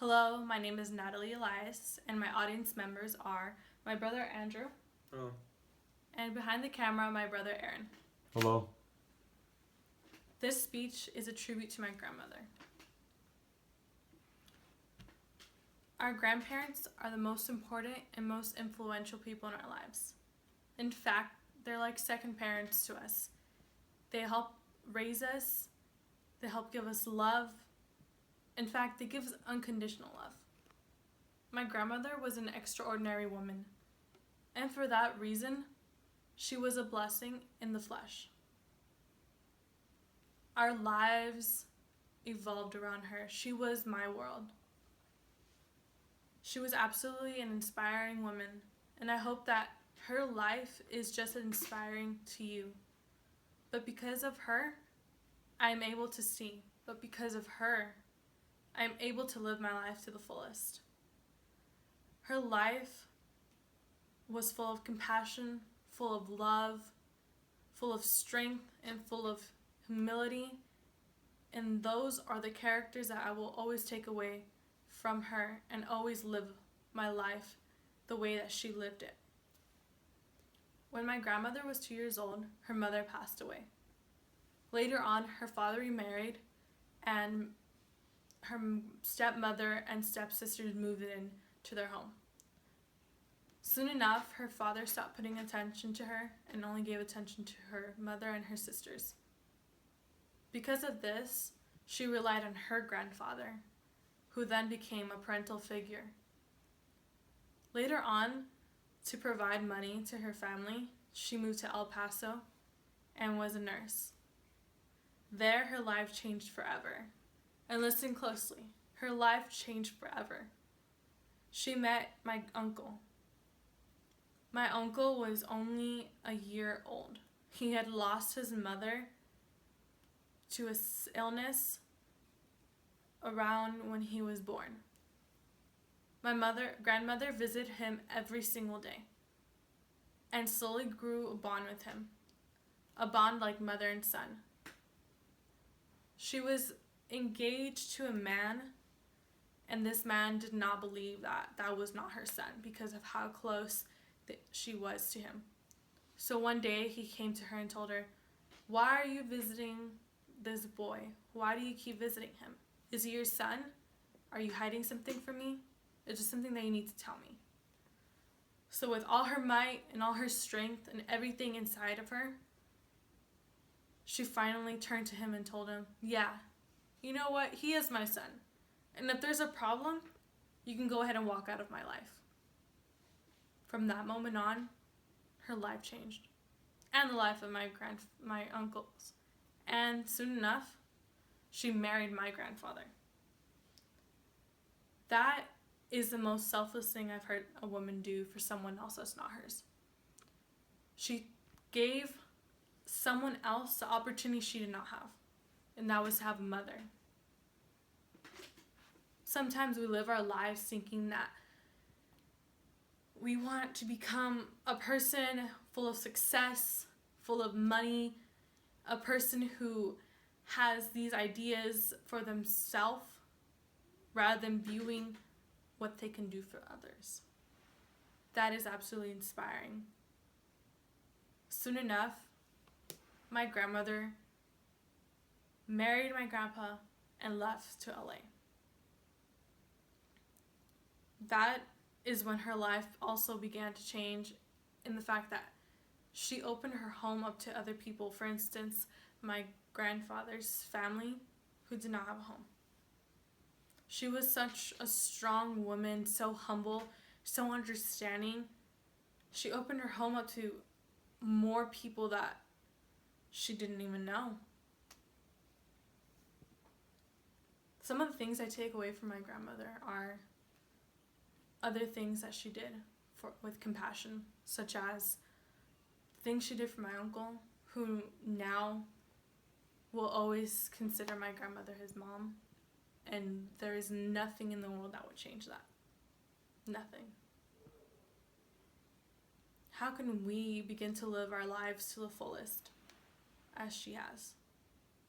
Hello, my name is Natalie Elias, and my audience members are my brother Andrew, Oh. and behind the camera, my brother Aaron. Hello. This speech is a tribute to my grandmother. Our grandparents are the most important and most influential people in our lives. In fact, they're like second parents to us. They help raise us, they help give us love. In fact, they give us unconditional love. My grandmother was an extraordinary woman, and for that reason, she was a blessing in the flesh. Our lives evolved around her. She was my world. She was absolutely an inspiring woman, and I hope that her life is just inspiring to you. But because of her, I am able to see. But because of her, I am able to live my life to the fullest. Her life was full of compassion, full of love, full of strength, and full of humility. And those are the characters that I will always take away from her and always live my life the way that she lived it. When my grandmother was 2 years old, her mother passed away. Later on, her father remarried, and her stepmother and stepsisters moved in to their home. Soon enough, her father stopped putting attention to her and only gave attention to her mother and her sisters. Because of this, she relied on her grandfather, who then became a parental figure. Later on, to provide money to her family, she moved to El Paso and was a nurse. There, her life changed forever. And listen closely, her life changed forever. She met my uncle. My uncle was only a year old. He had lost his mother to an illness around when he was born. My grandmother visited him every single day and slowly grew a bond with him, a bond like mother and son. She was engaged to a man, and this man did not believe that that was not her son because of how close she was to him. So one day he came to her and told her, "Why are you visiting this boy? Why do you keep visiting him? Is he your son? Are you hiding something from me? It's just something that you need to tell me." So with all her might and all her strength and everything inside of her, she finally turned to him and told him, "Yeah, you know what? He is my son. And if there's a problem, you can go ahead and walk out of my life." From that moment on, her life changed. And the life of my uncles. And soon enough, she married my grandfather. That is the most selfless thing I've heard a woman do for someone else that's not hers. She gave someone else the opportunity she did not have, and that was to have a mother. Sometimes we live our lives thinking that we want to become a person full of success, full of money, a person who has these ideas for themselves rather than viewing what they can do for others. That is absolutely inspiring. Soon enough, my grandmother married my grandpa and left to LA. That is when her life also began to change in the fact that she opened her home up to other people. For instance, my grandfather's family who did not have a home. She was such a strong woman, so humble, so understanding. She opened her home up to more people that she didn't even know. Some of the things I take away from my grandmother are other things that she did with compassion, such as things she did for my uncle, who now will always consider my grandmother his mom, and there is nothing in the world that would change that. Nothing. How can we begin to live our lives to the fullest as she has?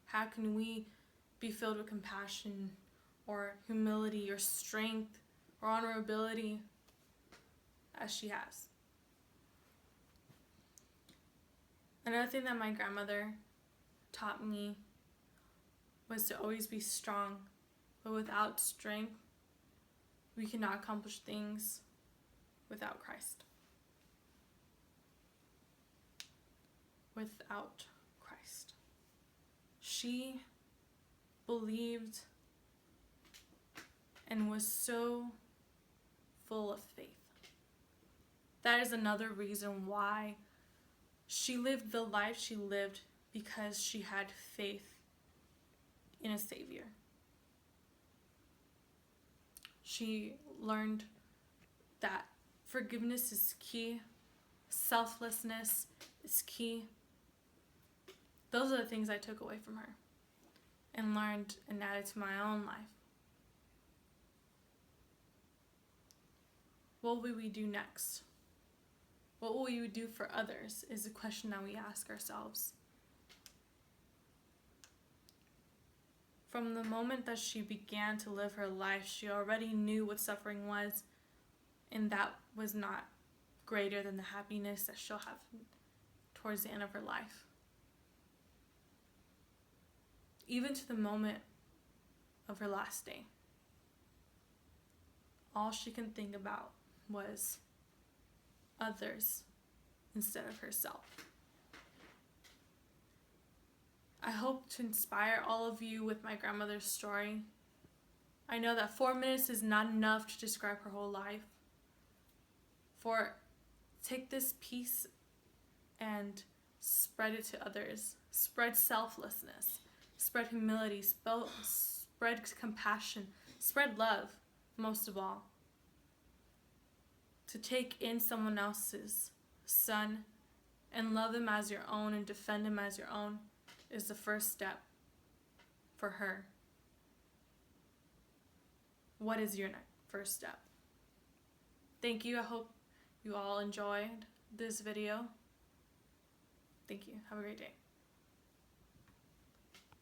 How can we be filled with compassion, or humility or strength or honorability as she has. Another thing that my grandmother taught me was to always be strong, but without strength, we cannot accomplish things without Christ. Without Christ. She believed and was so full of faith. That is another reason why she lived the life she lived, because she had faith in a Savior. She learned that forgiveness is key, selflessness is key. Those are the things I took away from her and learned and added to my own life. What will we do next? What will we do for others is a question that we ask ourselves. From the moment that she began to live her life, she already knew what suffering was, and that was not greater than the happiness that she'll have towards the end of her life. Even to the moment of her last day, all she can think about was others instead of herself. I hope to inspire all of you with my grandmother's story. I know that 4 minutes is not enough to describe her whole life. Take this piece and spread it to others. Spread selflessness. Spread humility. Spread compassion. Spread love, most of all. To take in someone else's son and love them as your own and defend him as your own is the first step for her. What is your first step? Thank you. I hope you all enjoyed this video. Thank you. Have a great day.